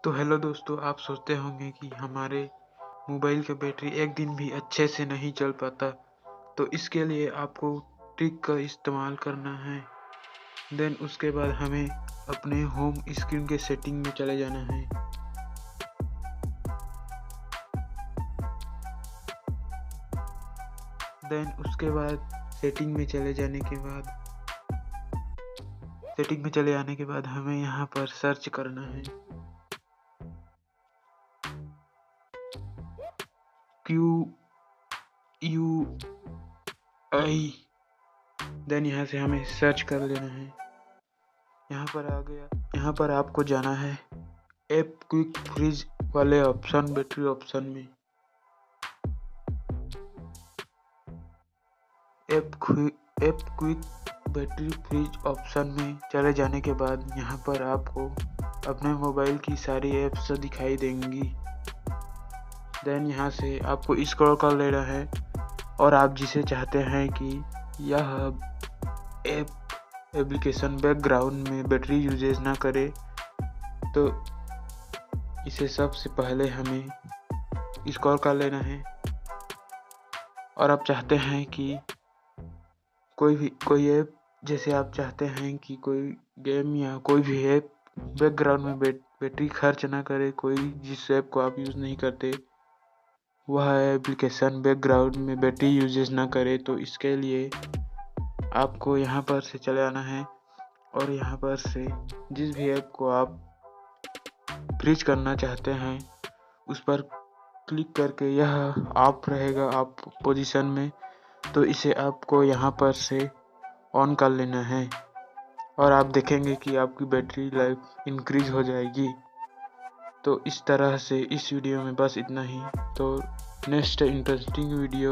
तो हेलो दोस्तों, आप सोचते होंगे कि हमारे मोबाइल का बैटरी एक दिन भी अच्छे से नहीं चल पाता। तो इसके लिए आपको ट्रिक का इस्तेमाल करना है। देन उसके बाद हमें अपने होम स्क्रीन के सेटिंग में चले जाना है। देन उसके बाद सेटिंग में चले आने के बाद हमें यहाँ पर सर्च करना है QUI। देन यहाँ से हमें सर्च कर लेना है। यहाँ पर आ गया। यहाँ पर आपको जाना है ऐप क्विक फ्रीज वाले ऑप्शन, बैटरी ऑप्शन में। App quick battery freeze option में चले जाने के बाद यहाँ पर आपको अपने मोबाइल की सारी ऐप्स दिखाई देंगी। देन यहाँ से आपको स्क्रॉल कर लेना है और आप जिसे चाहते हैं कि यह एप्लीकेशन बैकग्राउंड में बैटरी यूजेज ना करे, तो इसे सबसे पहले हमें स्क्रॉल कर लेना है। और आप चाहते हैं कि कोई ऐप, जैसे आप चाहते हैं कि कोई गेम या कोई भी ऐप बैकग्राउंड में बैटरी खर्च ना करे, कोई जिस ऐप को आप यूज़ नहीं करते वह एप्लीकेशन बैकग्राउंड में बैटरी यूजेज ना करे, तो इसके लिए आपको यहाँ पर से चले आना है और यहाँ पर से जिस भी ऐप को आप फ्रीज करना चाहते हैं उस पर क्लिक करके यह ऑफ रहेगा ऑफ पोजीशन में, तो इसे आपको यहाँ पर से ऑन कर लेना है और आप देखेंगे कि आपकी बैटरी लाइफ इंक्रीज हो जाएगी। तो इस तरह से इस वीडियो में बस इतना ही। तो नेक्स्ट इंटरेस्टिंग वीडियो